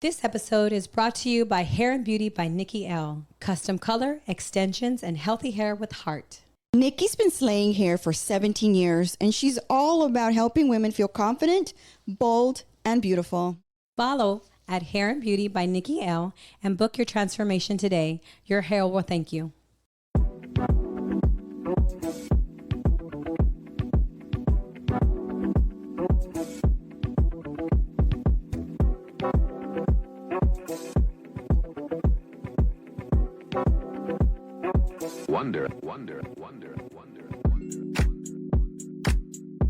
This episode is brought to you by Hair and Beauty by Nikki L. Custom color, extensions, and healthy hair with heart. Nikki's been slaying hair for 17 years, and she's all about helping women feel confident, bold, and beautiful. Follow at Hair and Beauty by Nikki L. and book your transformation today. Your hair will thank you. Wonder.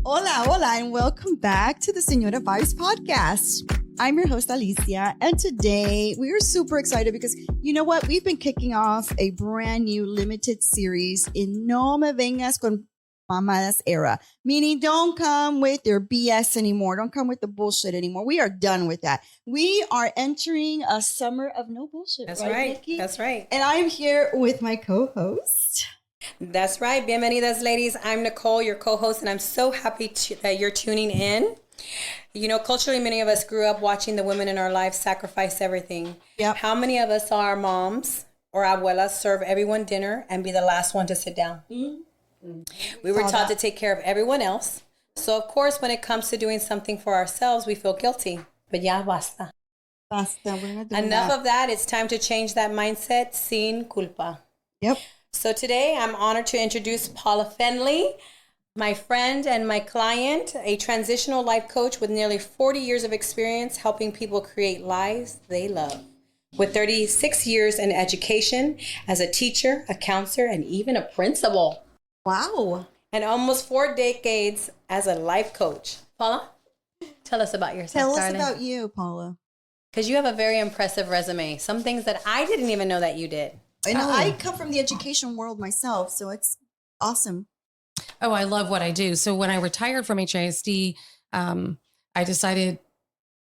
Hola, and welcome back to the Señora Vibes podcast. I'm your host, Alicia, and today we are super excited because you know what? We've been kicking off a brand new limited series in No Me Vengas con Mamadas era, meaning don't come with your BS anymore. Don't come with the bullshit anymore. We are done with that. We are entering a summer of no bullshit. That's right. Nikki? That's right. And I'm here with my co-host. That's right. Bienvenidas, ladies. I'm Nicole, your co-host, and I'm so happy that you're tuning in. You know, culturally, many of us grew up watching the women in our lives sacrifice everything. Yep. How many of us saw our moms or abuelas serve everyone dinner and be the last one to sit down? Mm-hmm. We were taught to take care of everyone else. So, of course, when it comes to doing something for ourselves, we feel guilty. But ya basta. Enough of that. It's time to change that mindset. Sin culpa. Yep. So today I'm honored to introduce Paula Fendley, my friend and my client, a transitional life coach with nearly 40 years of experience helping people create lives they love. With 36 years in education as a teacher, a counselor, and even a principal. Wow. And almost 4 decades as a life coach. Paula, tell us about yourself, Tell us darling. about you, Paula. Because you have a very impressive resume. Some things that I didn't even know that you did. And I come from the education world myself, so it's awesome. Oh, I love what I do. So when I retired from HISD, I decided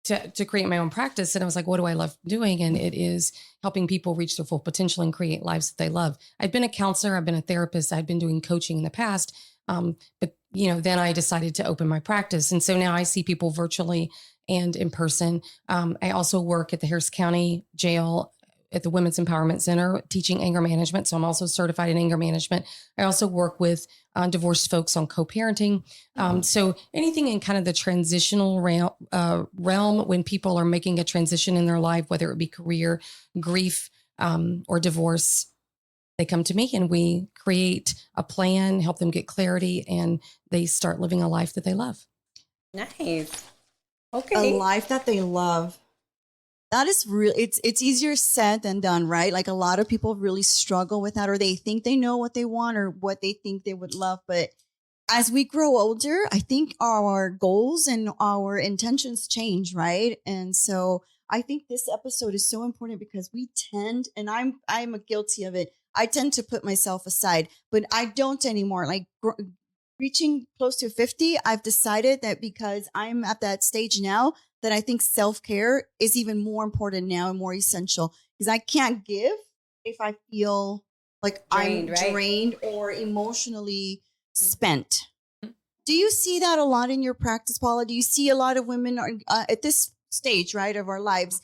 to create my own practice. And I was like, what do I love doing? And it is helping people reach their full potential and create lives that they love. I've been a counselor. I've been a therapist. I'd been doing coaching in the past. But, then I decided to open my practice. And so now I see people virtually and in person. I also work at the Harris County Jail at the Women's Empowerment Center teaching anger management. So I'm also certified in anger management. I also work with divorced folks on co-parenting. So anything in kind of the transitional realm when people are making a transition in their life, whether it be career, grief, or divorce, they come to me and we create a plan, help them get clarity, and they start living a life that they love. Nice. Okay. A life that they love. That is real. It's easier said than done, right? Like a lot of people really struggle with that, or they think they know what they want or what they think they would love. But as we grow older, I think our goals and our intentions change, right? And so I think this episode is so important because we tend, and I'm guilty of it, I tend to put myself aside, but I don't anymore. Like reaching close to 50, I've decided that because I'm at that stage now, that I think self-care is even more important now and more essential because I can't give if I feel like drained or emotionally spent. Do you see that a lot in your practice, Paula? Do you see a lot of women at this stage, right, of our lives,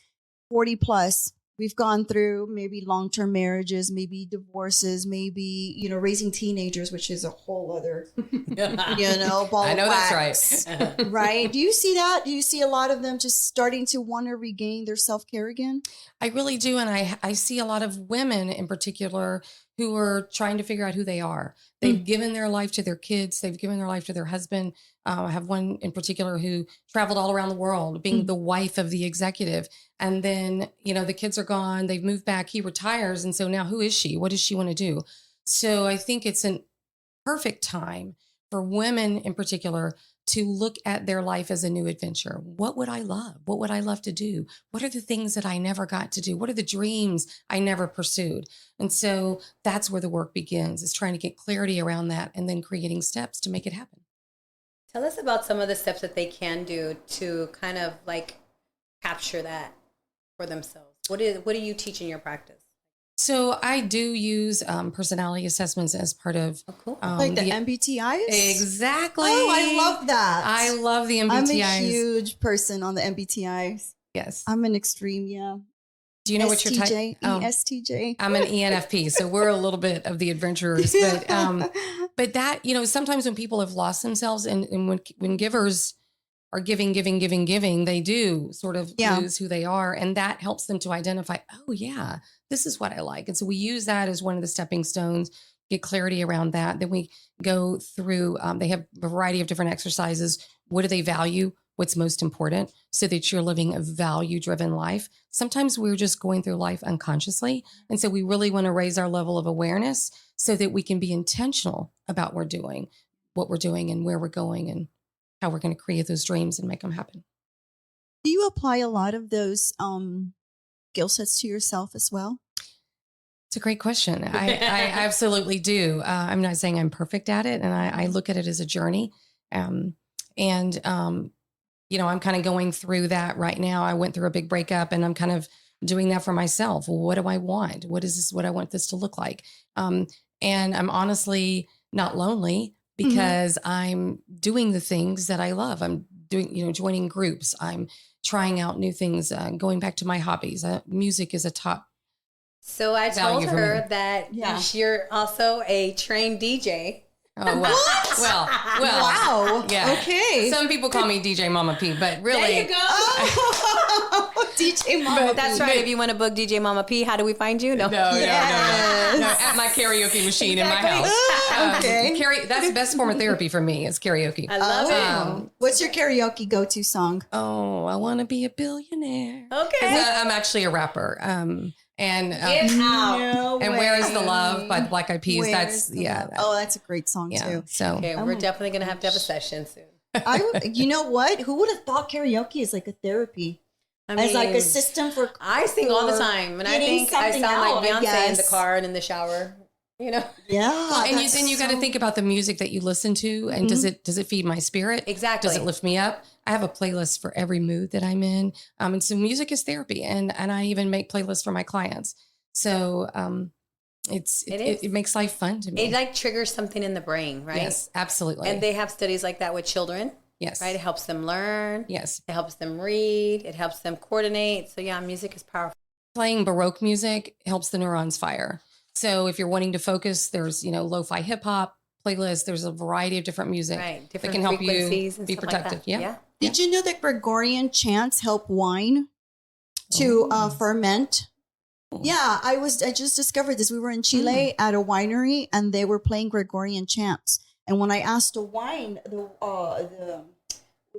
40 plus, we've gone through maybe long-term marriages, maybe divorces, maybe, raising teenagers, which is a whole other, ball I know of wax, that's right. right? Do you see that? Do you see a lot of them just starting to want to regain their self-care again? I really do. And I see a lot of women in particular who are trying to figure out who they are. They've given their life to their kids. They've given their life to their husband. I have one in particular who traveled all around the world being the wife of the executive. And then, the kids are gone. They've moved back. He retires. And so now who is she? What does she want to do? So I think it's a perfect time for women in particular to look at their life as a new adventure. What would I love? What would I love to do? What are the things that I never got to do? What are the dreams I never pursued? And so that's where the work begins, is trying to get clarity around that and then creating steps to make it happen. Tell us about some of the steps that they can do to kind of like capture that for themselves. What do you teach in your practice? So I do use personality assessments as part of like the MBTIs? Exactly. Oh, I love that. I love the MBTIs. I'm a huge person on the MBTIs. Yes. I'm an extreme, yeah. Do you know what your type? ESTJ. I'm an ENFP, so we're a little bit of the adventurers. But that, sometimes when people have lost themselves and when givers are giving, they do sort of lose who they are. And that helps them to identify, oh yeah, this is what I like. And so we use that as one of the stepping stones, get clarity around that. Then we go through, they have a variety of different exercises. What do they value? What's most important, so that you're living a value-driven life. Sometimes we're just going through life unconsciously. And so we really want to raise our level of awareness so that we can be intentional about what we're doing and where we're going and how we're going to create those dreams and make them happen. Do you apply a lot of those skill sets to yourself as well? It's a great question. I absolutely do. I'm not saying I'm perfect at it, and I look at it as a journey. I'm kind of going through that right now. I went through a big breakup, and I'm kind of doing that for myself. What do I want? What I want this to look like? And I'm honestly not lonely because I'm doing the things that I love. I'm doing, joining groups. I'm trying out new things, going back to my hobbies. Music is a top. So I told her that you're also a trained DJ. Oh, well, wow. Yeah. Okay. Some people call me DJ Mama P, but really. There you go. DJ Mama P. That's right. If you want to book DJ Mama P, how do we find you? No. No. At my karaoke machine in my house. Okay. That's the best form of therapy for me is karaoke. I love it. What's your karaoke go-to song? Oh, I want to be a billionaire. Okay. I'm actually a rapper. And Where is the Love by the Black Eyed Peas. That's that's a great song too. So we're definitely gonna have to have a session soon. You know what? Who would have thought karaoke is like a therapy? As like a system for I sing all the time, and I think I sound like Beyonce in the car and in the shower. Yeah. And then you got to think about the music that you listen to, and does it feed my spirit? Exactly. Does it lift me up? I have a playlist for every mood that I'm in. And so music is therapy, and I even make playlists for my clients. So it makes life fun to me. It like triggers something in the brain, right? Yes, absolutely. And they have studies like that with children. Yes. Right. It helps them learn. Yes. It helps them read. It helps them coordinate. So yeah, music is powerful. Playing Baroque music helps the neurons fire. So if you're wanting to focus, there's, lo-fi hip hop playlists. There's a variety of different music that can help you be productive. Like yeah. Did you know that Gregorian chants help wine to ferment? Yeah, I just discovered this. We were in Chile at a winery, and they were playing Gregorian chants. And when I asked the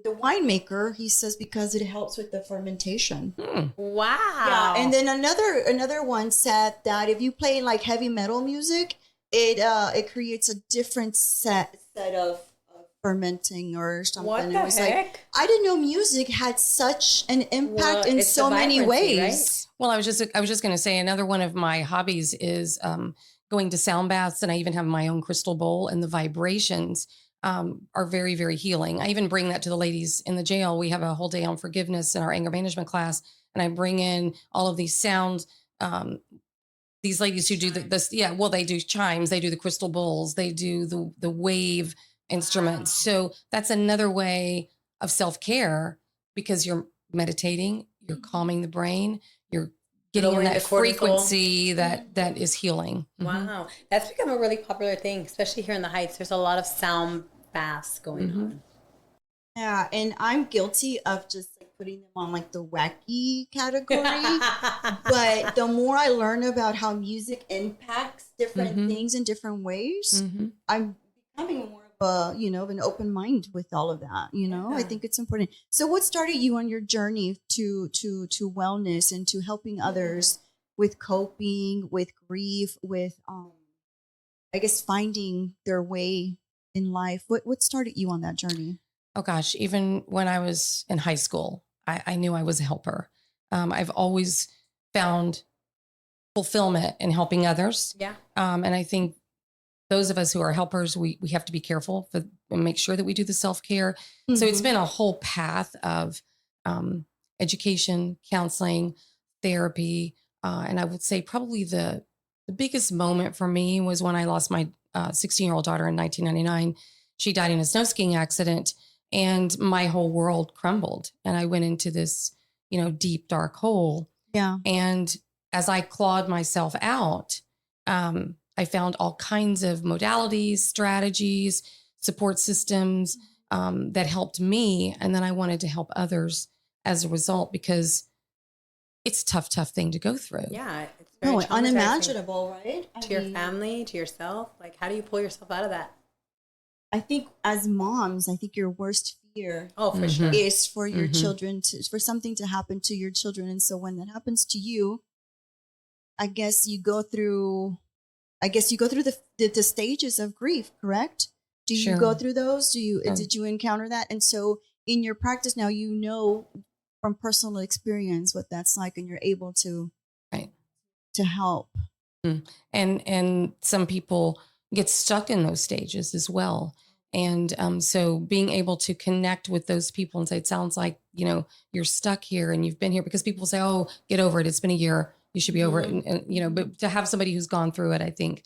winemaker, he says because it helps with the fermentation. Wow. Yeah, and then another one said that if you play like heavy metal music, it creates a different set of fermenting or something. What the heck? Like, I didn't know music had such an impact in so many ways. Right? Well, I was just going to say another one of my hobbies is going to sound baths, and I even have my own crystal bowl, and the vibrations are very, very healing. I even bring that to the ladies in the jail. We have a whole day on forgiveness in our anger management class, and I bring in all of these sounds. These ladies who do they do chimes, they do the crystal bowls, they do the wave instruments. So that's another way of self-care because you're meditating, you're calming the brain, you're getting in that frequency that is healing. Wow. That's become a really popular thing, especially here in the Heights. There's a lot of sound baths going on. Yeah, and I'm guilty of just like putting them on like the wacky category. But the more I learn about how music impacts different things in different ways, I'm becoming more of an open mind with all of that. I think it's important. So what started you on your journey to wellness and to helping others with coping, with grief, with I guess finding their way in life? What started you on that journey? Oh gosh, even when I was in high school, I knew I was a helper. I've always found fulfillment in helping others. Yeah. And I think those of us who are helpers, we have to be careful and make sure that we do the self-care. So it's been a whole path of education, counseling, therapy. And I would say probably the biggest moment for me was when I lost my 16-year-old daughter in 1999. She died in a snow skiing accident, and my whole world crumbled. And I went into this deep, dark hole. Yeah. And as I clawed myself out, I found all kinds of modalities, strategies, support systems that helped me. And then I wanted to help others as a result, because it's a tough thing to go through. Yeah. It's very traumatizing. Unimaginable, right? To your family, to yourself. Like, how do you pull yourself out of that? I think as moms, I think your worst fear for sure is for your children for something to happen to your children. And so when that happens to you, I guess you go through the stages of grief, correct? Do you go through those? Did you encounter that? And so in your practice now, from personal experience what that's like, and you're able to help. And some people get stuck in those stages as well. And so being able to connect with those people and say, it sounds like, you're stuck here and you've been here, because people say, oh, get over it. It's been a year. You should be over it. And but to have somebody who's gone through it, I think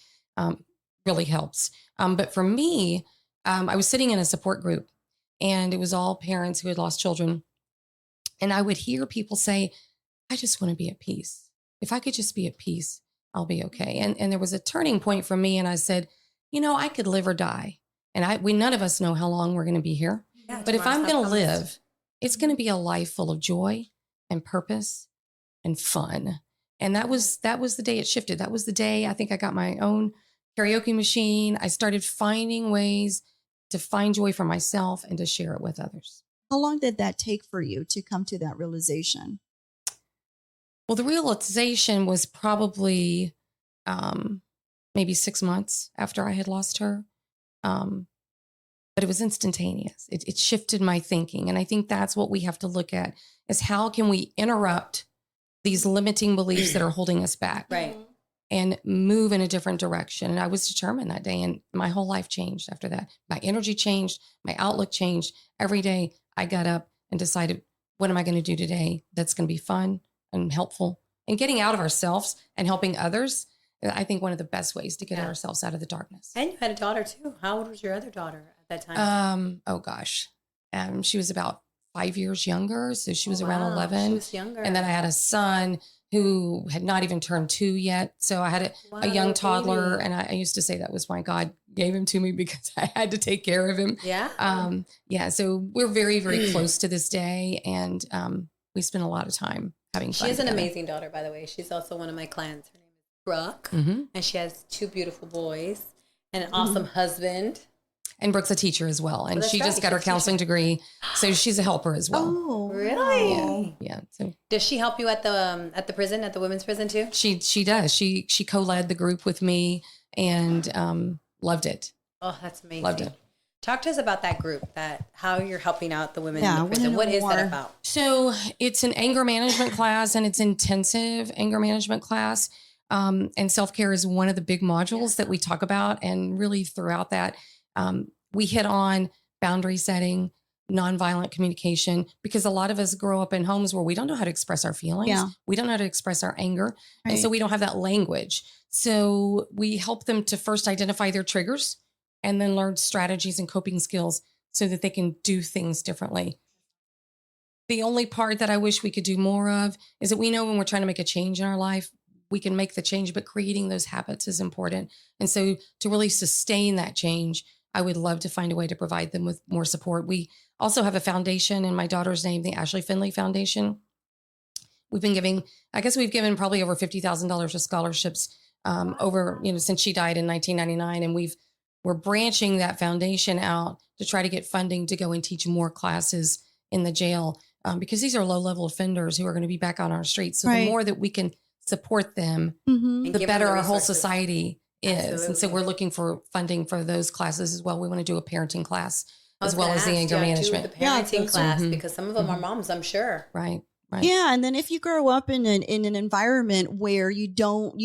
really helps. But for me, I was sitting in a support group, and it was all parents who had lost children. And I would hear people say, I just want to be at peace. If I could just be at peace, I'll be okay. And there was a turning point for me. And I said, I could live or die. And we none of us know how long we're going to be here. Yeah, but if I'm going to live, it's going to be a life full of joy and purpose and fun. And that was the day it shifted. That was the day I think I got my own karaoke machine. I started finding ways to find joy for myself and to share it with others. How long did that take for you to come to that realization? Well, the realization was probably maybe 6 months after I had lost her. But it was instantaneous. It shifted my thinking. And I think that's what we have to look at, is how can we interrupt these limiting beliefs that are holding us back, right, and move in a different direction. And I was determined that day, and my whole life changed after that. My energy changed, my outlook changed. Every day I got up and decided, what am I going to do today that's going to be fun and helpful, and getting out of ourselves and helping others. I think one of the best ways to get ourselves out of the darkness. And you had a daughter too. How old was your other daughter at that time? Oh gosh. She was about 5 years younger. So she was around 11. She was younger. And then I had a son who had not even turned 2 yet. So I had a young toddler. Baby. And I used to say that was why God gave him to me, because I had to take care of him. Yeah. So we're very, very close to this day. And we spend a lot of time having fun. She has an amazing daughter, by the way. She's also one of my clients. Her name is Brooke. And she has 2 beautiful boys and an awesome husband. And Brooke's a teacher as well. And she just got her counseling degree. So she's a helper as well. Oh, really? Yeah. So does she help you at the prison, at the women's prison too? She does. She co-led the group with me, and loved it. Oh, that's amazing. Loved it. Talk to us about that group, how you're helping out the women in the prison. What is that about? So it's an anger management class, and it's intensive anger management class. And self-care is one of the big modules that we talk about. And really throughout that, we hit on boundary setting, nonviolent communication, because a lot of us grow up in homes where we don't know how to express our feelings. Yeah. We don't know how to express our anger. Right. And so we don't have that language. So we help them to first identify their triggers, and then learn strategies and coping skills so that they can do things differently. The only part that I wish we could do more of is that we know when we're trying to make a change in our life, we can make the change, but creating those habits is important. And so to really sustain that change, I would love to find a way to provide them with more support. We also have a foundation in my daughter's name, the Alicia Fendley Foundation. We've given probably over $50,000 of scholarships since she died in 1999. And we're branching that foundation out to try to get funding to go and teach more classes in the jail, because these are low-level offenders who are going to be back on our streets. So the more that we can support them, the better our whole society is. Absolutely. And so we're looking for funding for those classes as well. We want to do a parenting class as well as the anger management. The parenting class, because some of them are moms, I'm sure. Right. Yeah. And then if you grow up in an environment where you don't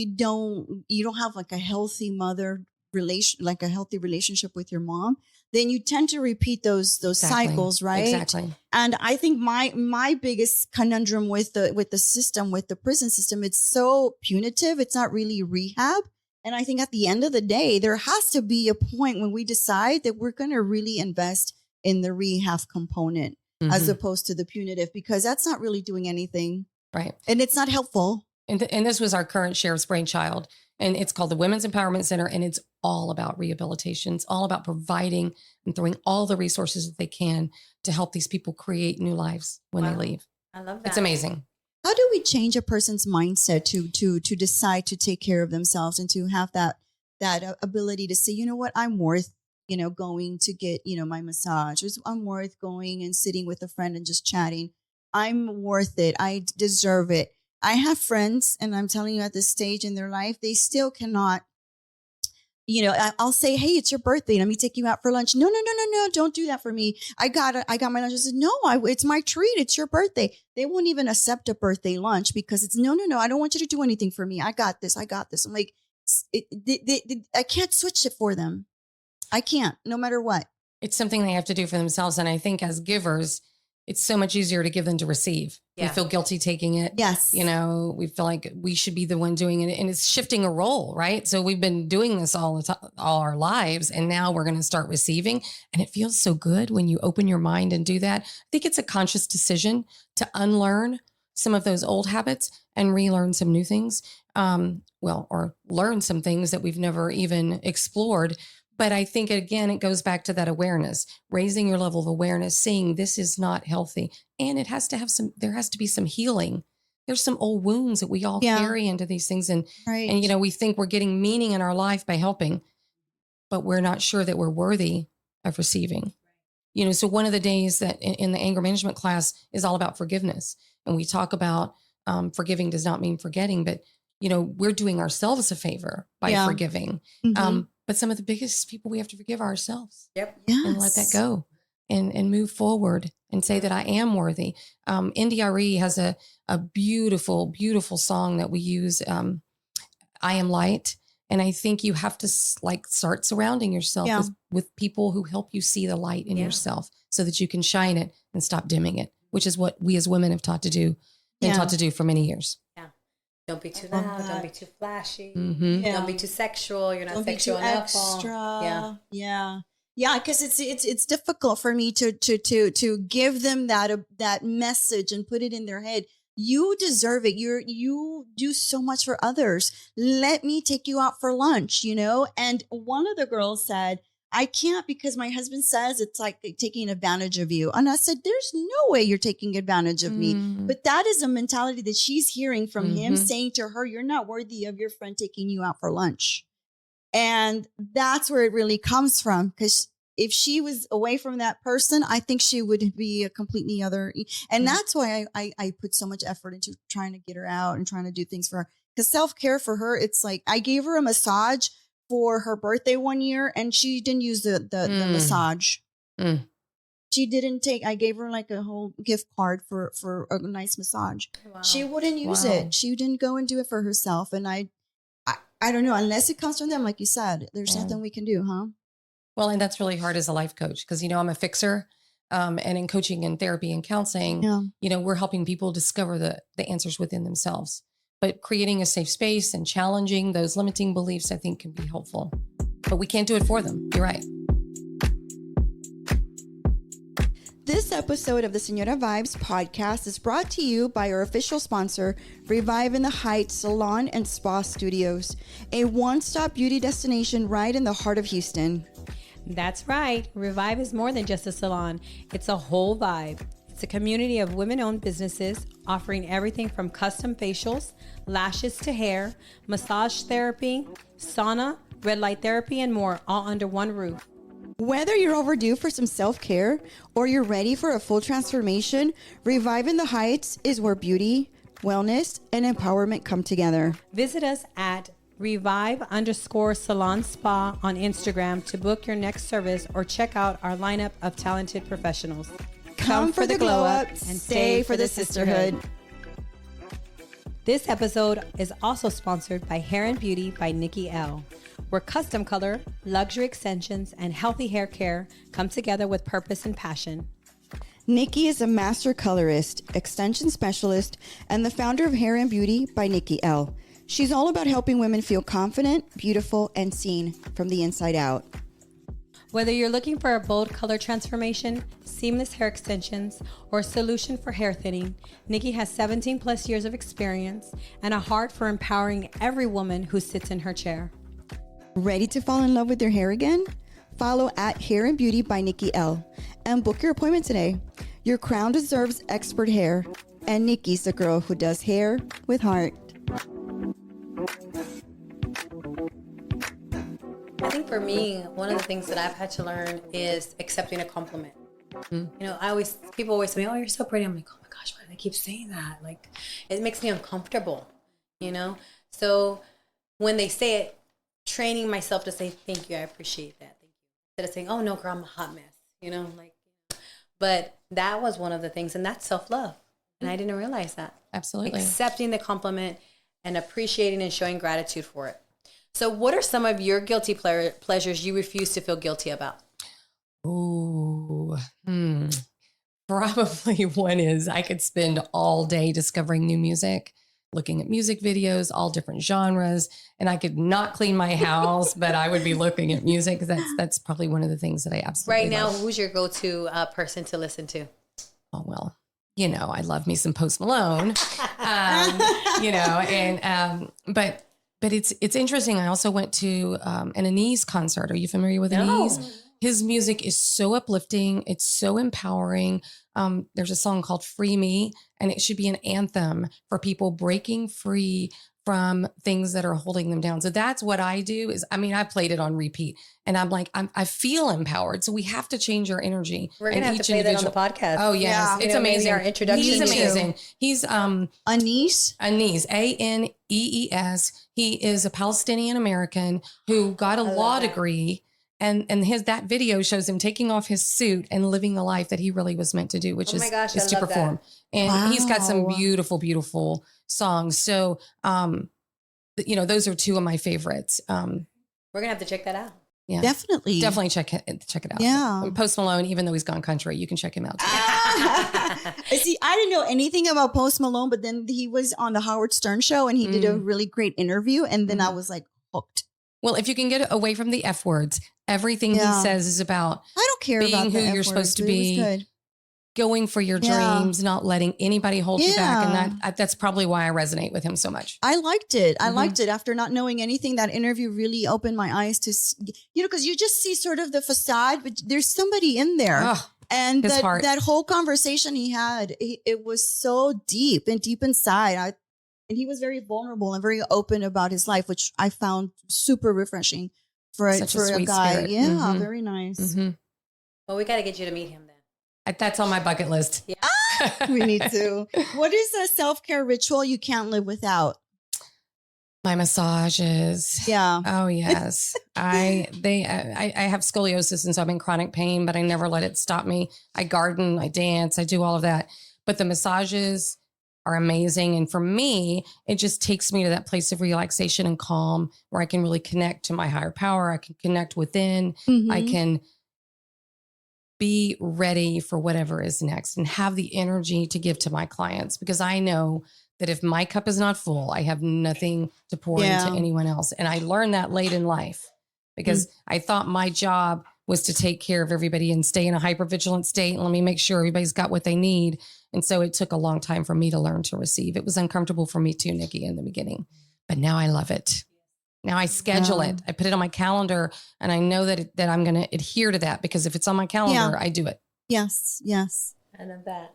have like a healthy healthy relationship with your mom, then you tend to repeat those cycles, right? Exactly. And I think my biggest conundrum with the prison system, it's so punitive. It's not really rehab. And I think at the end of the day, there has to be a point when we decide that we're going to really invest in the rehab component. as opposed to the punitive, because that's not really doing anything. Right. And it's not helpful. And this was our current sheriff's brainchild. And it's called the Women's Empowerment Center. And it's all about rehabilitation. It's all about providing and throwing all the resources that they can to help these people create new lives when they leave. I love that. It's amazing. How do we change a person's mindset to decide to take care of themselves and to have that ability to say, you know what, I'm worth, going to get, my massage. I'm worth going and sitting with a friend and just chatting. I'm worth it. I deserve it. I have friends, and I'm telling you, at this stage in their life, they still cannot, I'll say, hey, it's your birthday. Let me take you out for lunch. No. Don't do that for me. I got my lunch. I said, no, it's my treat. It's your birthday. They won't even accept a birthday lunch because it's no. I don't want you to do anything for me. I got this. I'm like, I can't switch it for them. I can't, no matter what. It's something they have to do for themselves. And I think as givers, it's so much easier to give than to receive. Yeah. We feel guilty taking it. Yes. We feel like we should be the one doing it. And it's shifting a role, right? So we've been doing this all our lives. And now we're going to start receiving. And it feels so good when you open your mind and do that. I think it's a conscious decision to unlearn some of those old habits and relearn some new things. Or learn some things that we've never even explored. But I think, again, it goes back to that awareness, raising your level of awareness, seeing this is not healthy. And there has to be some healing. There's some old wounds that we all carry into these things. And we think we're getting meaning in our life by helping, but we're not sure that we're worthy of receiving. So one of the days that in the anger management class is all about forgiveness. And we talk about forgiving does not mean forgetting, but, we're doing ourselves a favor by forgiving. Mm-hmm. But some of the biggest people we have to forgive are ourselves. Yep. Yes. And let that go and move forward and say that I am worthy. NDRE has a beautiful, beautiful song that we use. I am light. And I think you have to start surrounding yourself with people who help you see the light in yourself so that you can shine it and stop dimming it, which is what we as women have taught to do for many years. Don't be too loud. Don't be too flashy. Mm-hmm. Don't be too sexual. You're not don't sexual be too enough. Extra. Yeah. Because it's difficult for me to give them that message and put it in their head. You deserve it. You do so much for others. Let me take you out for lunch. And one of the girls said, I can't because my husband says it's like taking advantage of you. And I said, there's no way you're taking advantage of me. But that is a mentality that she's hearing from him saying to her, you're not worthy of your friend taking you out for lunch. And that's where it really comes from. Because if she was away from that person, I think she would be a completely other. And that's why I put so much effort into trying to get her out and trying to do things for her. Because self-care for her, it's like I gave her a massage for her birthday one year, and she didn't use the massage. She didn't I gave her like a whole gift card for a nice massage. Wow. She wouldn't use it. She didn't go and do it for herself. And I don't know, unless it comes from them, like you said, there's nothing we can do, huh? Well, and that's really hard as a life coach because, I'm a fixer. And in coaching and therapy and counseling, we're helping people discover the answers within themselves. But creating a safe space and challenging those limiting beliefs, I think, can be helpful. But we can't do it for them. You're right. This episode of the Señora Vibes podcast is brought to you by our official sponsor, Revive in the Heights Salon and Spa Studios, a one-stop beauty destination right in the heart of Houston. That's right. Revive is more than just a salon. It's a whole vibe. It's a community of women-owned businesses offering everything from custom facials, lashes to hair, massage therapy, sauna, red light therapy, and more, all under one roof. Whether you're overdue for some self-care or you're ready for a full transformation, Revive in the Heights is where beauty, wellness, and empowerment come together. Visit us at Revive_Salon Spa on Instagram to book your next service or check out our lineup of talented professionals. Come for the glow up and stay for the sisterhood. This episode is also sponsored by Hair and Beauty by Nikki L, where custom color, luxury extensions, and healthy hair care come together with purpose and passion. Nikki is a master colorist, extension specialist, and the founder of Hair and Beauty by Nikki L. She's all about helping women feel confident, beautiful, and seen from the inside out. Whether you're looking for a bold color transformation, seamless hair extensions, or a solution for hair thinning, Nikki has 17 plus years of experience and a heart for empowering every woman who sits in her chair. Ready to fall in love with your hair again? Follow at Hair and Beauty by Nikki L. and book your appointment today. Your crown deserves expert hair, and Nikki's the girl who does hair with heart. I think for me, one of the things that I've had to learn is accepting a compliment. You know, people always say, "Oh, you're so pretty." I'm like, "Oh my gosh, why do they keep saying that?" Like, it makes me uncomfortable, you know? So when they say it, training myself to say, "Thank you, I appreciate that. Thank you." Instead of saying, "Oh no, girl, I'm a hot mess," you know, like, but that was one of the things, and that's self-love. And I didn't realize that. Absolutely. Accepting the compliment and appreciating and showing gratitude for it. So what are some of your guilty pleasures you refuse to feel guilty about? Ooh, probably one is I could spend all day discovering new music, looking at music videos, all different genres, and I could not clean my house, but I would be looking at music. That's probably one of the things that I absolutely Right now, love. who's your go-to person to listen to? Oh, well, you know, I love me some Post Malone, you know, and, but it's interesting. I also went to an Anise concert. Are you familiar with Anise? His music is so uplifting. It's so empowering. There's a song called Free Me, and it should be an anthem for people breaking free from things that are holding them down. So that's what I do is, I mean, I played it on repeat and I'm like, I feel empowered. So we have to change our energy. We're going to have to play that on the podcast. Oh yes. Yeah. It's amazing. Our introduction. He's amazing. He's, Anise? Anise, Anees. He is a Palestinian American who got a law degree. And that video shows him taking off his suit and living the life that he really was meant to do, which is to perform. That. And he's got some beautiful, beautiful songs. So, you know, those are two of my favorites. We're gonna have to check that out. Yeah, definitely check it out. Yeah, and Post Malone, even though he's gone country, you can check him out too. See, I didn't know anything about Post Malone, but then he was on the Howard Stern show and he did a really great interview, and then I was like hooked. Well, if you can get away from the F words, everything he says is about I don't care being about who you're supposed to be, going for your dreams, not letting anybody hold you back. And that's probably why I resonate with him so much. I liked it. I liked it. After not knowing anything, that interview really opened my eyes to, you know, because you just see sort of the facade, but there's somebody in there. Oh, and that whole conversation he had, it was so deep and deep inside. And he was very vulnerable and very open about his life, which I found super refreshing for a guy. Spirit. Yeah, very nice. Well, we got to get you to meet him then. That's on my bucket list. Yeah. We need to. What is a self-care ritual you can't live without? My massages. Yeah. Oh yes. I have scoliosis, and so I'm in chronic pain, but I never let it stop me. I garden, I dance, I do all of that. But the massages are amazing. And for me, it just takes me to that place of relaxation and calm where I can really connect to my higher power. I can connect within. I can be ready for whatever is next and have the energy to give to my clients, because I know that if my cup is not full, I have nothing to pour into anyone else. And I learned that late in life because I thought my job was to take care of everybody and stay in a hypervigilant state. And let me make sure everybody's got what they need. And so it took a long time for me to learn to receive. It was uncomfortable for me too, Nikki, in the beginning, but now I love it. Now I schedule it. I put it on my calendar, and I know that I'm going to adhere to that, because if it's on my calendar, I do it. Yes. Yes. I love that.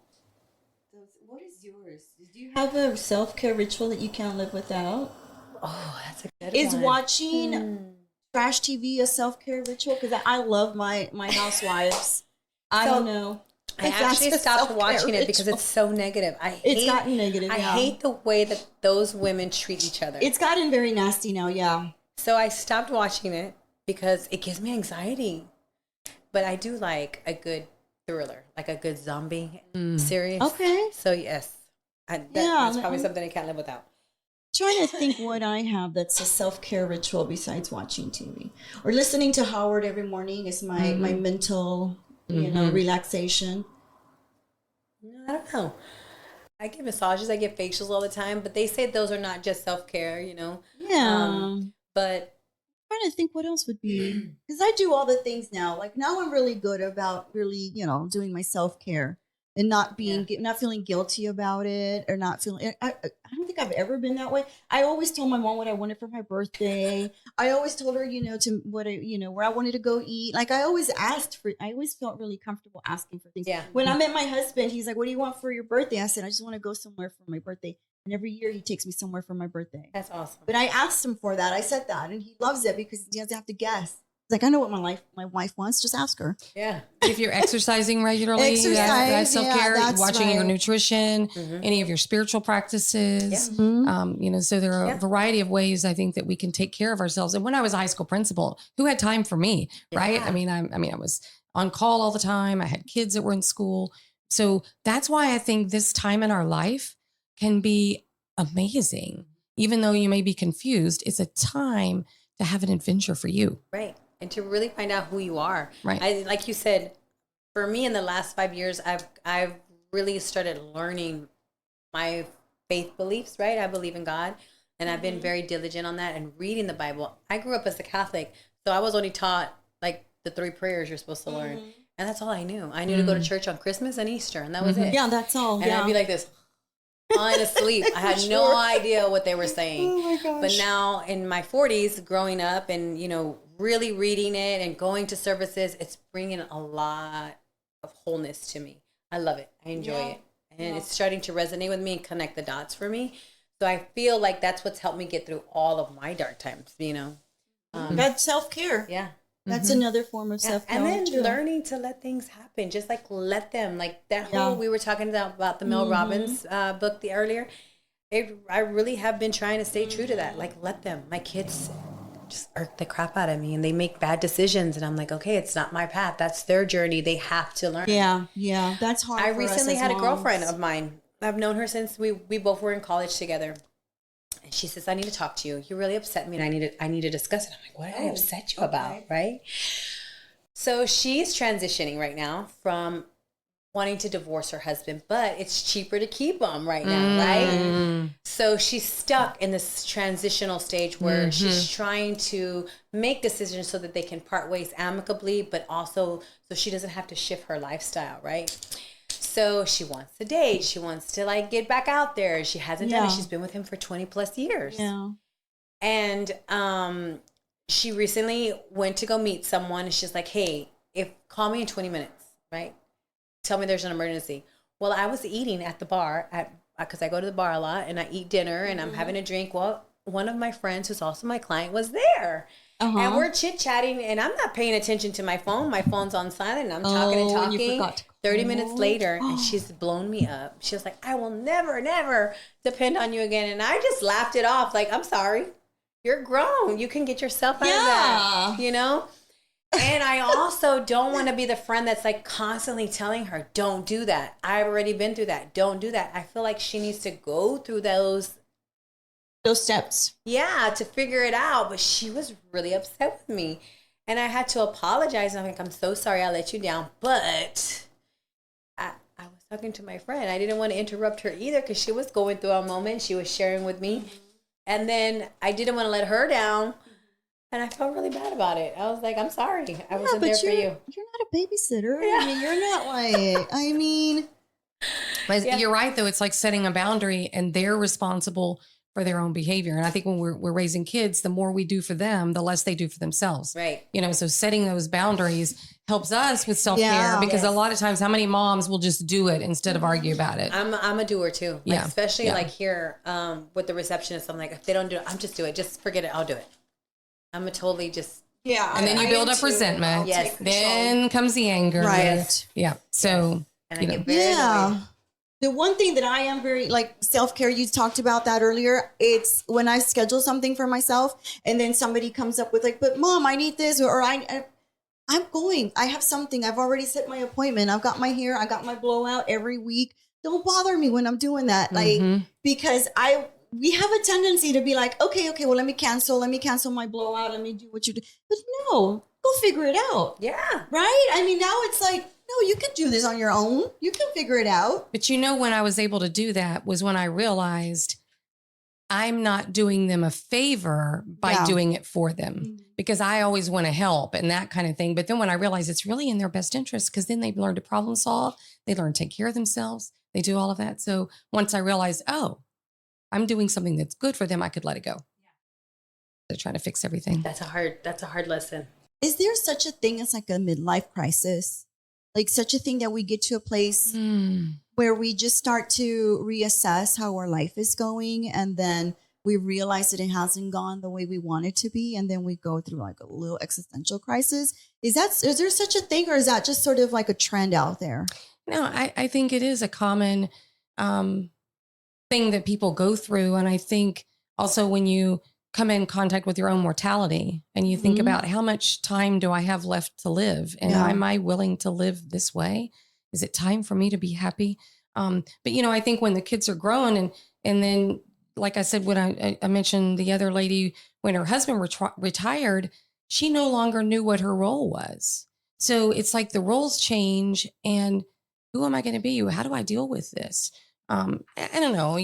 What is yours? Do you have a self-care ritual that you can't live without? Oh, that's a good one. Is watching trash TV a self-care ritual? Because I love my housewives. I don't know. I actually stopped watching it because it's so negative. It's gotten negative. I hate the way that those women treat each other. It's gotten very nasty now. Yeah. So I stopped watching it because it gives me anxiety. But I do like a good thriller, like a good zombie series. Okay. So yes, that's probably something I can't live without. Trying to think what I have that's a self-care ritual besides watching TV or listening to Howard every morning is my mental, relaxation. I don't know. I get massages, I get facials all the time, but they say those are not just self-care, Yeah. But I'm trying to think what else would be, because I do all the things now. Like now I'm really good about really, doing my self-care and not feeling guilty about it, or not feeling, I don't think I've ever been that way. I always told my mom what I wanted for my birthday. I always told her, to what where I wanted to go eat. Like I always felt really comfortable asking for things. Yeah. When I met my husband, he's like, what do you want for your birthday? I said, I just want to go somewhere for my birthday. And every year he takes me somewhere for my birthday. That's awesome. But I asked him for that. I said that, and he loves it because he doesn't have to guess. He's like, I know what my wife wants. Just ask her. Yeah. If you're exercising regularly, that's self-care, watching your nutrition, any of your spiritual practices. Yeah. So there are a variety of ways I think that we can take care of ourselves. And when I was a high school principal, who had time for me, right? I mean, I was on call all the time. I had kids that were in school. So that's why I think this time in our life can be amazing. Even though you may be confused, it's a time to have an adventure for you. Right. And to really find out who you are. Right. Like you said, for me in the last 5 years, I've really started learning my faith beliefs, right? I believe in God, and I've been very diligent on that and reading the Bible. I grew up as a Catholic, so I was only taught like the 3 prayers you're supposed to learn. And that's all I knew. I knew to go to church on Christmas and Easter, and that was it. Yeah, that's all. And I'd be like this, falling asleep. I had no idea what they were saying. Oh my gosh. But now in my 40s, growing up and, really reading it and going to services, it's bringing a lot of wholeness to me. I love it. I enjoy it. And it's starting to resonate with me and connect the dots for me. So I feel like that's what's helped me get through all of my dark times, That's self-care. Yeah. That's another form of self-care. And then learning to let things happen, just like let them, like that whole, we were talking about the Mel Robbins book earlier. I really have been trying to stay true to that. Like, let them. My kids just irk the crap out of me and they make bad decisions. And I'm like, okay, it's not my path. That's their journey. They have to learn. Yeah. That's hard. I recently had a girlfriend of mine. I've known her since we both were in college together. And she says, I need to talk to you. You really upset me and I need to discuss it. I'm like, what did I upset you about? Right? So she's transitioning right now from wanting to divorce her husband, but it's cheaper to keep him right now, right? So she's stuck in this transitional stage where she's trying to make decisions so that they can part ways amicably, but also so she doesn't have to shift her lifestyle, right? So she wants to date. She wants to get back out there. She hasn't done it. She's been with him for 20 plus years. Yeah. And she recently went to go meet someone. And she's like, hey, call me in 20 minutes, right? Tell me there's an emergency. Well, I was eating at the bar because I go to the bar a lot and I eat dinner and I'm having a drink. Well, one of my friends who's also my client was there. And we're chit-chatting and I'm not paying attention to my phone. My phone's on silent and I'm talking and talking. You forgot to 30 minutes later and she's blown me up. She was like, I will never, never depend on you again. And I just laughed it off. Like, I'm sorry. You're grown. You can get yourself out of that, And I also don't want to be the friend that's constantly telling her, don't do that. I've already been through that. Don't do that. I feel like she needs to go through those steps. Yeah, to figure it out. But she was really upset with me. And I had to apologize. I'm like, I'm so sorry I let you down. But I was talking to my friend. I didn't want to interrupt her either because she was going through a moment. She was sharing with me. And then I didn't want to let her down. And I felt really bad about it. I was like, I'm sorry. I wasn't there for you. You're not a babysitter. I mean, you're not But you're right, though. It's like setting a boundary and they're responsible for their own behavior. And I think when we're raising kids, the more we do for them, the less they do for themselves. Right. So setting those boundaries helps us with self-care because a lot of times, how many moms will just do it instead of argue about it? I'm a doer too. Especially here with the receptionist. I'm like, if they don't do it, I'm just do it. Just forget it. I'll do it. I'm a totally just. Yeah. And then you build up resentment. Yes. Then comes the anger. Right. Yeah. So, and I get very annoyed. The one thing that I am very self-care, you talked about that earlier. It's when I schedule something for myself and then somebody comes up with but Mom, I need this, or I'm going, I have something. I've already set my appointment. I've got my hair. I got my blowout every week. Don't bother me when I'm doing that. Because we have a tendency to be like, okay, well, let me cancel my blowout. Let me do what you do. But no, go figure it out. Yeah. Right? I mean, now it's like, no, you can do this on your own. You can figure it out. But when I was able to do that was when I realized I'm not doing them a favor by doing it for them, because I always want to help and that kind of thing. But then when I realize it's really in their best interest, because then they learn to problem solve, they learn to take care of themselves, they do all of that. So once I realized, oh, I'm doing something that's good for them, I could let it go. They're trying to fix everything. That's a hard lesson. Is there such a thing as like a midlife crisis? Like such a thing that we get to a place where we just start to reassess how our life is going, and then we realize that it hasn't gone the way we want it to be, and then we go through like a little existential crisis? Is there such a thing, or is that just sort of like a trend out there? No, I think it is a common thing that people go through. And I think also when you come in contact with your own mortality and you think about how much time do I have left to live? And am I willing to live this way? Is it time for me to be happy? But, I think when the kids are grown and then, like I said, when I mentioned the other lady, when her husband retired, she no longer knew what her role was. So it's like the roles change, and who am I going to be? How do I deal with this? I don't know.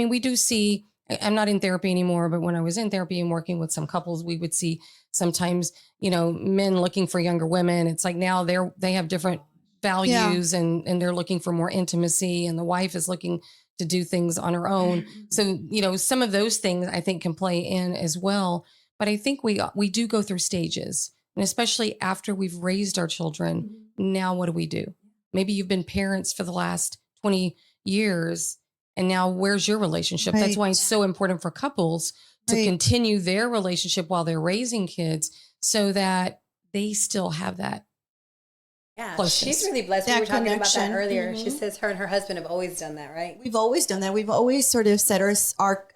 We do see, I'm not in therapy anymore, but when I was in therapy and working with some couples, we would see sometimes, men looking for younger women. It's like now they have different values and they're looking for more intimacy, and the wife is looking to do things on her own. So, some of those things I think can play in as well. But I think we do go through stages, and especially after we've raised our children, now what do we do? Maybe you've been parents for the last 20 years. And now where's your relationship? Right. That's why it's so important for couples to continue their relationship while they're raising kids, so that they still have that. Yeah, closeness. she's really blessed. That We were talking about connection. that earlier. She says her and her husband have always done that, right? We've always done that. We've always sort of set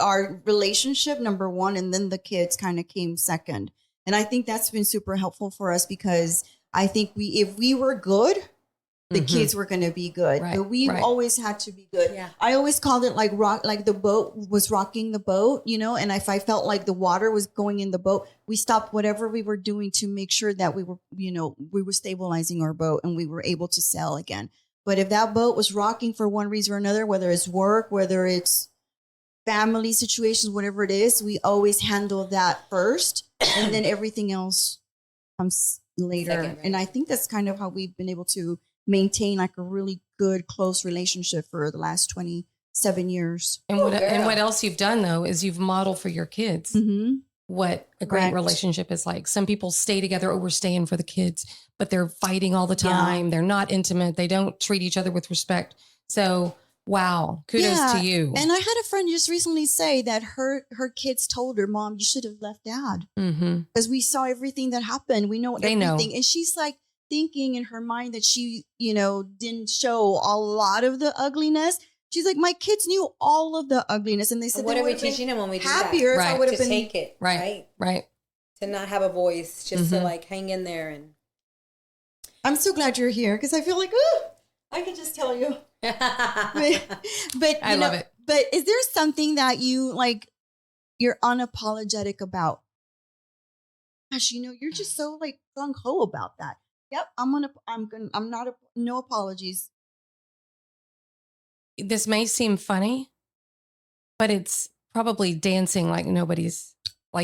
our relationship number one, and then the kids kind of came second. And I think that's been super helpful for us, because I think if we were good, the kids were going to be good. Right, But we've always had to be good. Yeah. I always called it like the boat was rocking the boat, and if I felt like the water was going in the boat, we stopped whatever we were doing to make sure that we were stabilizing our boat and we were able to sail again. But if that boat was rocking for one reason or another, whether it's work, whether it's family situations, whatever it is, we always handle that first, and then everything else comes later. Second, right? And I think that's kind of how we've been able to maintain like a really good, close relationship for the last 27 years. And what else you've done though is you've modeled for your kids what a great relationship is like. Some people stay together, we're staying for the kids, but they're fighting all the time. Yeah. They're not intimate. They don't treat each other with respect. So wow, kudos to you. And I had a friend just recently say that her kids told her, "Mom, you should have left Dad." Because we saw everything that happened. We know everything. And she's like, thinking in her mind that she, didn't show a lot of the ugliness. She's like, my kids knew all of the ugliness, and they said, what are we teaching them when we do happier that? If I would have to been take it, right, to not have a voice, just to like hang in there. And I'm so glad you're here, because I feel like, I could just tell you. but I love it. But is there something that you're unapologetic about? Gosh, you're just so like gung ho about that. Yep, no apologies. This may seem funny, but it's probably dancing like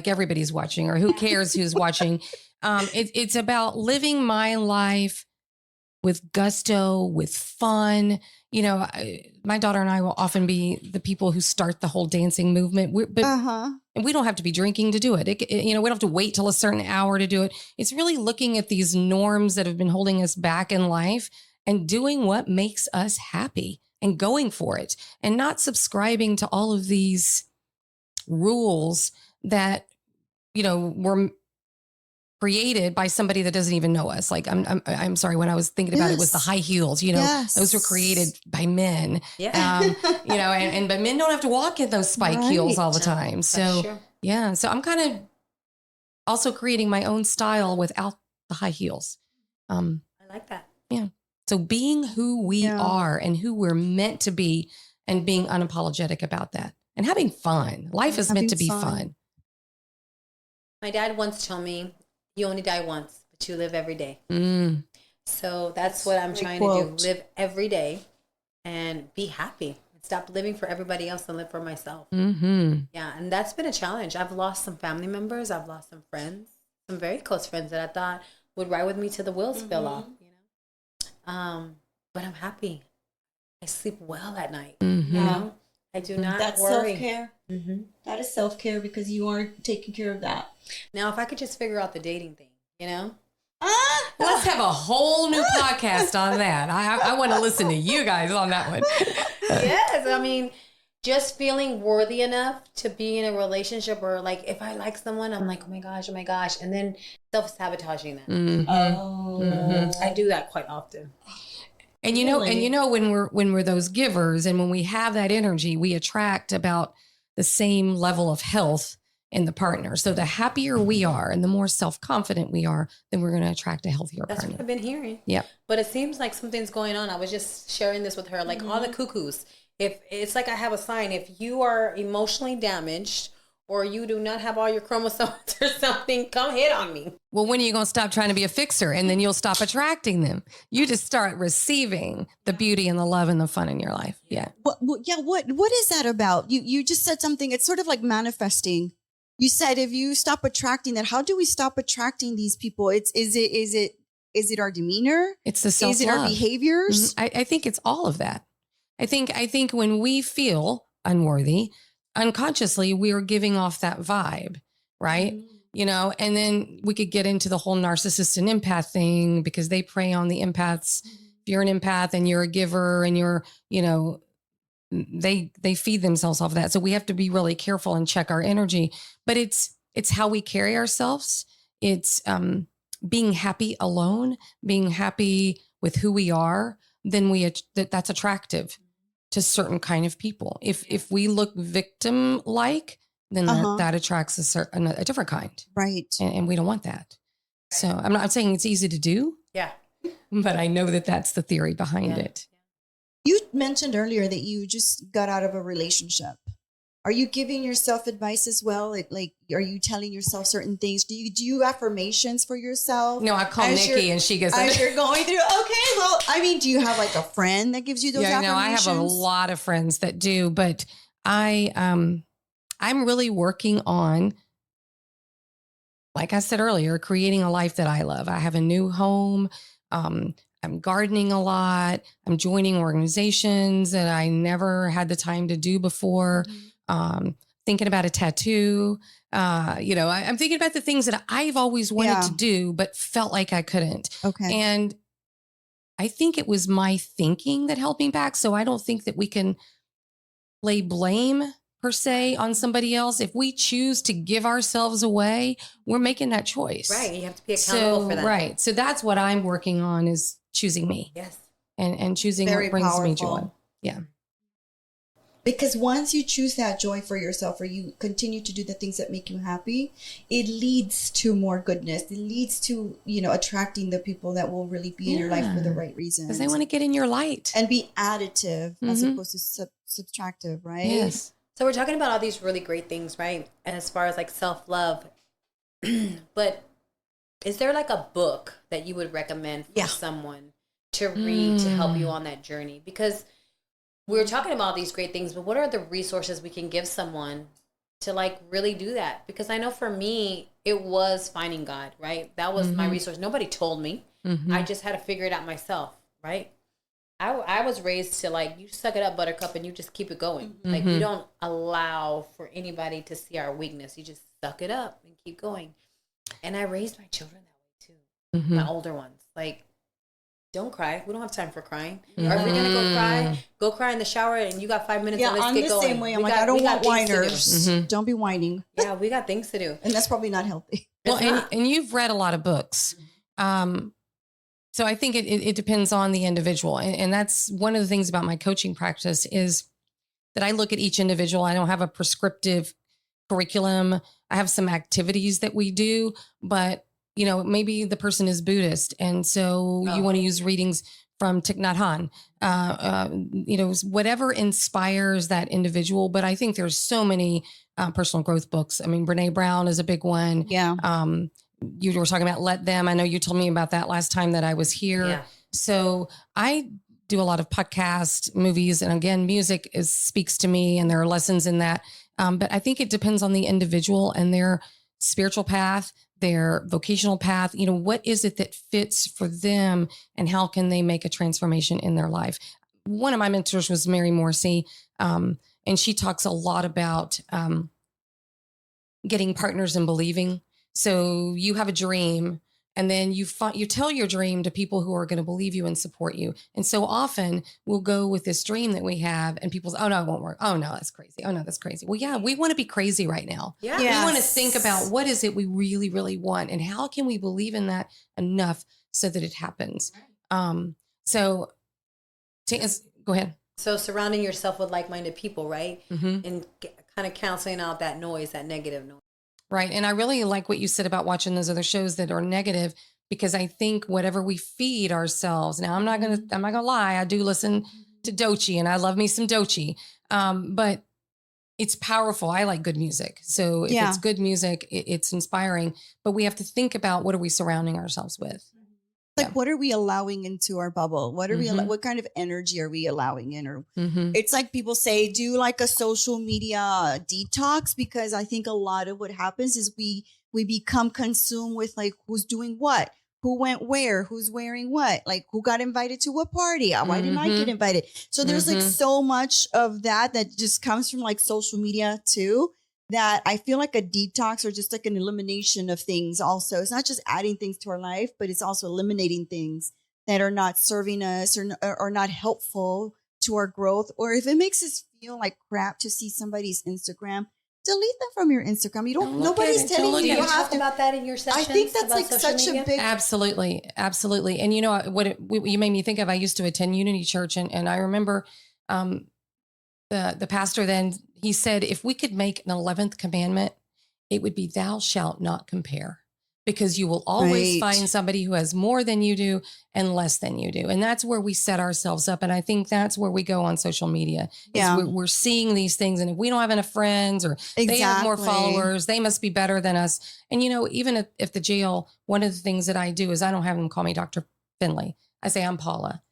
everybody's watching, or who cares who's watching. It's about living my life with gusto, with fun. My daughter and I will often be the people who start the whole dancing movement. And we don't have to be drinking to do it. We don't have to wait till a certain hour to do it. It's really looking at these norms that have been holding us back in life and doing what makes us happy and going for it, and not subscribing to all of these rules that, were created by somebody that doesn't even know us. Like I'm sorry, when I was thinking about it was the high heels, those were created by men. Yeah. But men don't have to walk in those spike heels all the time. So so I'm kind of also creating my own style without the high heels. I like that. Yeah. So being who we are and who we're meant to be, and being unapologetic about that, and having fun. Life is meant to be fun. My dad once told me, you only die once, but you live every day. So that's what I'm trying to do. Live every day and be happy. stop living for everybody else and live for myself. Mm-hmm. Yeah, and that's been a challenge. I've lost some family members. I've lost some friends, some very close friends that I thought would ride with me till the wheels fell off. But I'm happy. I sleep well at night. Mm-hmm. You know, I do not That's worry. self-care. That is self-care because you are taking care of that. Now, if I could just figure out the dating thing, you know. Let's have a whole new podcast on that. I want to listen to you guys on that one. Yes, I mean, just feeling worthy enough to be in a relationship, or like if I like someone, I'm like, oh my gosh, and then self-sabotaging that. Mm-hmm. I do that quite often. And you know, when we're those givers, and when we have that energy, we attract about the same level of health in the partner. So the happier we are and the more self-confident we are, then we're going to attract a healthier That's partner. what I've been hearing. Yeah. But it seems like something's going on. I was just sharing this with her, like all the cuckoos. If it's like I have a sign, if you are emotionally damaged or you do not have all your chromosomes or something, come hit on me. Well, when are you going to stop trying to be a fixer? And then you'll stop attracting them. You just start receiving the beauty and the love and the fun in your life. Yeah. What is that about? You just said something. It's sort of like manifesting. You said if you stop attracting that, how do we stop attracting these people? Is it our demeanor? It's the self-love. Is it our behaviors? I think it's all of that. I think when we feel unworthy, unconsciously, we are giving off that vibe, right? You know, and then we could get into the whole narcissist and empath thing because they prey on the empaths. If you're an empath and you're a giver and you're, you know, they feed themselves off of that. So we have to be really careful and check our energy, but it's how we carry ourselves. It's being happy alone, being happy with who we are, then that's attractive to certain kind of people. If we look victim like, then that attracts a different kind. Right. And we don't want that. So I'm not saying it's easy to do. Yeah. But I know that that's the theory behind it. You mentioned earlier that you just got out of a relationship. Are you giving yourself advice as well? Like, are you telling yourself certain things? Do you do affirmations for yourself? No, I call Nikki and she goes, as you're going through, okay, well, I mean, do you have like a friend that gives you those affirmations? No, I have a lot of friends that do, but I'm really working on, like I said earlier, creating a life that I love. I have a new home. I'm gardening a lot. I'm joining organizations that I never had the time to do before. Thinking about a tattoo. I'm thinking about the things that I've always wanted to do, but felt like I couldn't. Okay. And I think it was my thinking that held me back. So I don't think that we can lay blame per se on somebody else. If we choose to give ourselves away, we're making that choice. Right. You have to be accountable for that. Right. So that's what I'm working on, is choosing me. Yes. And choosing Very what brings powerful. me joy. Yeah. Because once you choose that joy for yourself, or you continue to do the things that make you happy, it leads to more goodness. It leads to, attracting the people that will really be in your life for the right reasons. Because they want to get in your light. And be additive as opposed to subtractive, right? Yes. So we're talking about all these really great things, right? And as far as like self-love, but is there like a book that you would recommend for someone to read to help you on that journey? Because we're talking about these great things, but what are the resources we can give someone to like really do that? Because I know for me, it was finding God, right? That was my resource. Nobody told me. I just had to figure it out myself, right? I was raised to like, you suck it up, buttercup, and you just keep it going. Like, we don't allow for anybody to see our weakness. You just suck it up and keep going. And I raised my children that way too. My older ones. Like, don't cry. We don't have time for crying. Or if we're going to go cry in the shower, and you got 5 minutes and let's get going. I'm the same way. I'm like, I don't want whiners. Don't be whining. Yeah, we got things to do. And that's probably not healthy. Well, and you've read a lot of books. So I think it depends on the individual. And that's one of the things about my coaching practice, is that I look at each individual. I don't have a prescriptive curriculum. I have some activities that we do, but maybe the person is Buddhist. And so you want to use readings from Thich Nhat Hanh, whatever inspires that individual. But I think there's so many personal growth books. I mean, Brene Brown is a big one. Yeah. You were talking about Let Them. I know you told me about that last time that I was here. Yeah. So I do a lot of podcast movies. And again, music speaks to me, and there are lessons in that. But I think it depends on the individual and their spiritual path, their vocational path. You know, what is it that fits for them, and how can they make a transformation in their life? One of my mentors was Mary Morrissey, and she talks a lot about getting partners and believing. So you have a dream, and then you tell your dream to people who are going to believe you and support you. And so often we'll go with this dream that we have, and people say, oh no, it won't work. Oh no, that's crazy. Oh no, that's crazy. Well, yeah, we want to be crazy right now. Yeah. We want to think about what is it we really, really want, and how can we believe in that enough so that it happens. So go ahead. So surrounding yourself with like-minded people, right? Mm-hmm. And kind of canceling out that noise, that negative noise. Right. And I really like what you said about watching those other shows that are negative, because I think whatever we feed ourselves, now I'm not gonna lie, I do listen to Doechii, and I love me some Doechii. But it's powerful. I like good music. So if it's good music, it's inspiring, but we have to think about, what are we surrounding ourselves with? Like, what are we allowing into our bubble? What are Mm-hmm. what kind of energy are we allowing in? Or Mm-hmm. it's like people say, do like a social media detox, because I think a lot of what happens is we become consumed with like, who's doing what, who went where, who's wearing what, like who got invited to what party, why didn't I get invited? So there's like so much of that just comes from like social media too, that I feel like a detox, or just like an elimination of things also. It's not just adding things to our life, but it's also eliminating things that are not serving us or not helpful to our growth. Or if it makes us feel like crap to see somebody's Instagram, delete them from your Instagram. You don't, nobody's telling you have to. About that in your sessions? I think that's like such media? a big. Absolutely. Absolutely. And you know what you made me think of, I used to attend Unity Church, and I remember, the pastor then, he said, if we could make an 11th commandment, it would be, thou shalt not compare, because you will always find somebody who has more than you do and less than you do. And that's where we set ourselves up. And I think that's where we go on social media. We're seeing these things. And if we don't have enough friends, or they have more followers, they must be better than us. And, you know, even if the jail, one of the things that I do is I don't have them call me Dr. Fendley. I say, I'm Paula.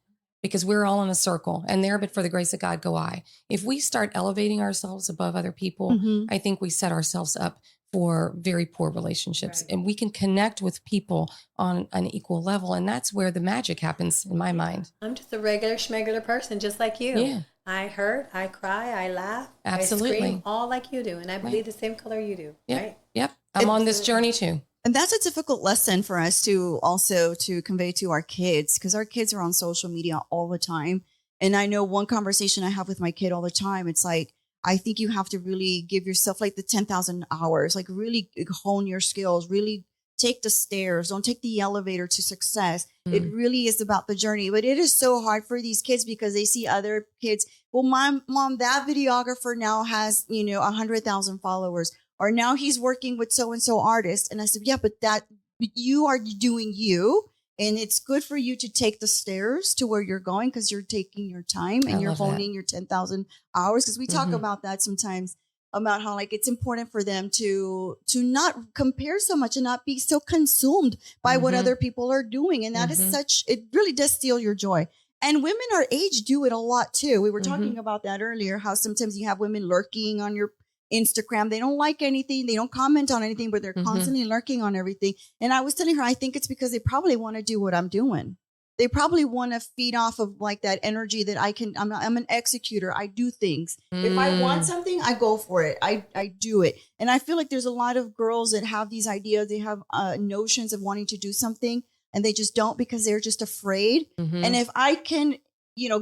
Because we're all in a circle, and there, but for the grace of God, go I. If we start elevating ourselves above other people, I think we set ourselves up for very poor relationships. Right. And we can connect with people on an equal level. And that's where the magic happens in my mind. I'm just a regular schmegular person, just like you. Yeah. I hurt, I cry, I laugh, Absolutely. I scream, all like you do. And I believe the same color you do, right? Yep. I'm on this journey too. And that's a difficult lesson for us to also to convey to our kids, because our kids are on social media all the time. And I know one conversation I have with my kid all the time, it's like, I think you have to really give yourself like the 10,000 hours, like really hone your skills, really take the stairs, don't take the elevator to success. It really is about the journey. But it is so hard for these kids, because they see other kids. Well, my mom, that videographer now has, 100,000 followers. Or now he's working with so-and-so artist. And I said, yeah, but that you are doing you. And it's good for you to take the stairs to where you're going, because you're taking your time and you're honing your 10,000 hours. Because we talk about that sometimes, about how like it's important for them to not compare so much and not be so consumed by what other people are doing. And that is it really does steal your joy. And women our age do it a lot too. We were talking about that earlier, how sometimes you have women lurking on your Instagram. They don't like anything. They don't comment on anything, but they're constantly lurking on everything. And I was telling her, I think it's because they probably want to do what I'm doing. They probably want to feed off of like that energy that I'm an executor. I do things. If I want something, I go for it. I do it. And I feel like there's a lot of girls that have these ideas. They have notions of wanting to do something, and they just don't, because they're just afraid. And if I can,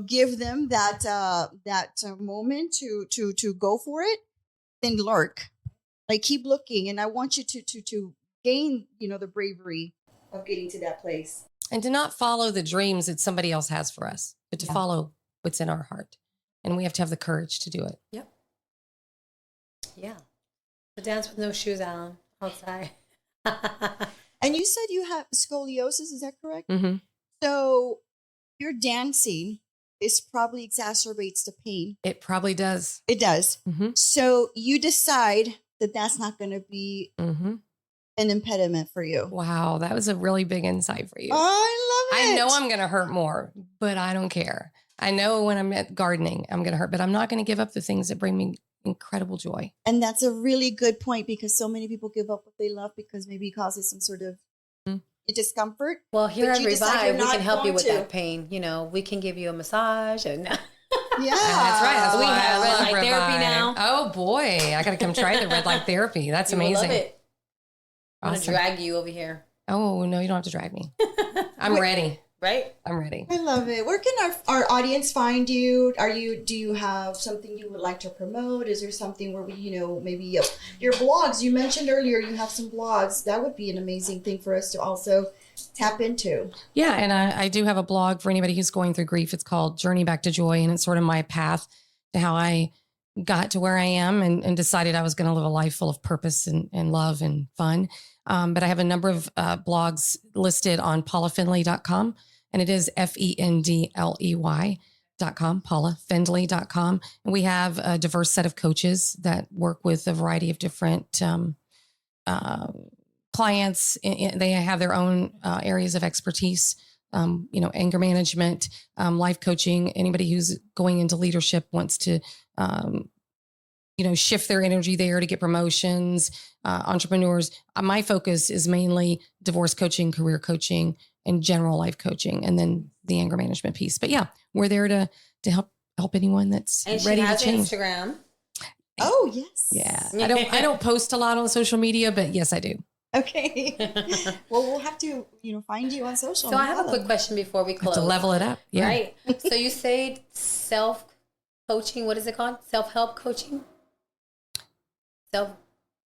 give them that moment to go for it, then lurk, like keep looking. And I want you to gain, the bravery of getting to that place. And to not follow the dreams that somebody else has for us, but to follow what's in our heart. And we have to have the courage to do it. Yep. Yeah. The dance with no shoes on outside. And you said you have scoliosis, is that correct? So your dancing, this probably exacerbates the pain. It probably does. It does. So you decide that that's not going to be an impediment for you. Wow, that was a really big insight for you. Oh, I love it. I know I'm going to hurt more, but I don't care. I know when I'm at gardening, I'm going to hurt, but I'm not going to give up the things that bring me incredible joy. And that's a really good point, because so many people give up what they love because maybe it causes some sort of discomfort. Well, here But at you decide you're Revive, we not can help you going with to. that pain. You know, we can give you a massage and Yeah, That's right. That's We why have I red love light therapy Revive. now. Oh boy, I got to come try the red light therapy. That's you will amazing. love it. I'm going to Awesome. drag you over here. Oh no, you don't have to drag me. I'm ready. Right? I'm ready. I love it. Where can our audience find you? Do you have something you would like to promote? Is there something where we, maybe your blogs, you mentioned earlier, you have some blogs. That would be an amazing thing for us to also tap into. Yeah, and I do have a blog for anybody who's going through grief. It's called Journey Back to Joy, and it's sort of my path to how I got to where I am and decided I was going to live a life full of purpose and love and fun. But I have a number of blogs listed on paulafendley.com, and it is FENDLEY.com, paulafendley.com. And we have a diverse set of coaches that work with a variety of different clients. They have their own areas of expertise, anger management, life coaching. Anybody who's going into leadership wants to, shift their energy there to get promotions, entrepreneurs. My focus is mainly divorce coaching, career coaching, and general life coaching, and then the anger management piece. But yeah, we're there to help anyone that's And ready she has to change. Instagram. Oh, yes. Yeah. I don't post a lot on social media, but yes, I do. Okay. Well, we'll have to, find you on social. So I have a quick question before we close. To level it up. Yeah. Right. So you say self-coaching. What is it called? Self-help coaching?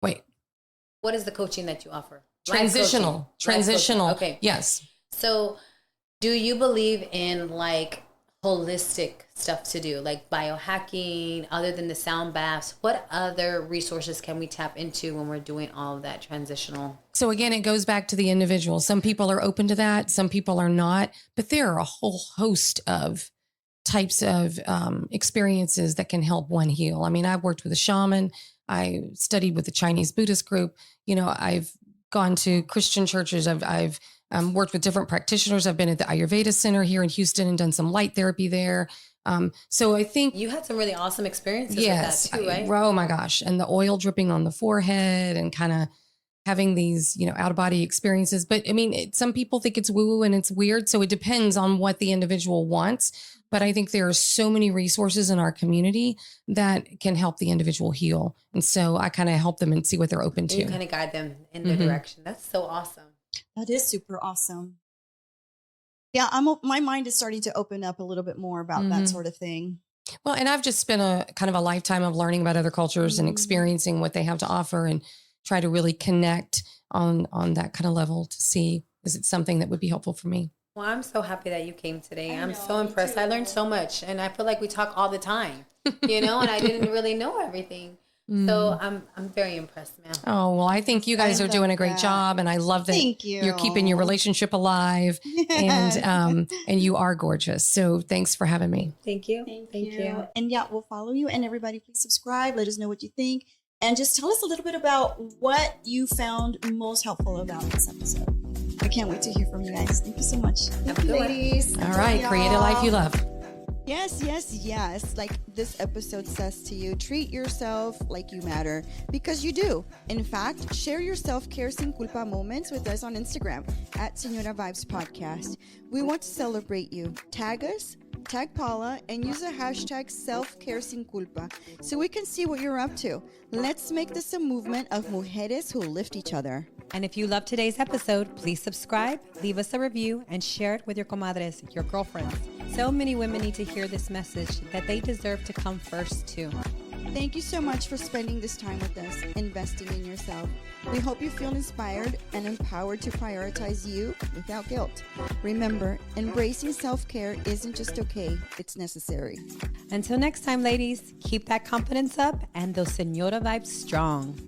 Wait. What is the coaching that you offer? Transitional. Life Transitional. coaching. Okay. Yes. So do you believe in like holistic stuff to do, like biohacking, other than the sound baths? What other resources can we tap into when we're doing all of that transitional? So again, it goes back to the individual. Some people are open to that. Some people are not, but there are a whole host of types of experiences that can help one heal. I mean, I've worked with a shaman. I studied with the Chinese Buddhist group. I've gone to Christian churches. I've worked with different practitioners. I've been at the Ayurveda Center here in Houston and done some light therapy there. So I think you had some really awesome experiences with that too, right? Oh my gosh. And the oil dripping on the forehead and kind of having these, out of body experiences. But I mean, some people think it's woo woo and it's weird. So it depends on what the individual wants. But I think there are so many resources in our community that can help the individual heal. And so I kind of help them and see what they're open to. You kind of guide them in their direction. That's so awesome. That is super awesome. Yeah, my mind is starting to open up a little bit more about that sort of thing. Well, and I've just spent a kind of a lifetime of learning about other cultures and experiencing what they have to offer and try to really connect on that kind of level to see, is it something that would be helpful for me? Well, I'm so happy that you came today. I'm so impressed. I learned so much, and I feel like we talk all the time, and I didn't really know everything. So I'm very impressed, ma'am. Oh, well, I think you guys are doing a great job, and I love that you're keeping your relationship alive, and you are gorgeous. So thanks for having me. Thank you. Thank you. And yeah, we'll follow you, and everybody please subscribe. Let us know what you think, and just tell us a little bit about what you found most helpful about this episode. I can't wait to hear from you guys. Thank you so much. Thank you, ladies. All right. Create a life you love. Yes, yes, yes. Like this episode says to you, treat yourself like you matter, because you do. In fact, share your self-care sin culpa moments with us on Instagram at Señora Vibes Podcast. We want to celebrate you. Tag us, tag Paula, and use the hashtag self-care sin culpa so we can see what you're up to. Let's make this a movement of mujeres who lift each other. And if you love today's episode, please subscribe, leave us a review, and share it with your comadres, your girlfriends. So many women need to hear this message that they deserve to come first too. Thank you so much for spending this time with us, investing in yourself. We hope you feel inspired and empowered to prioritize you without guilt. Remember, embracing self-care isn't just okay, it's necessary. Until next time, ladies, keep that confidence up and those Señora vibes strong.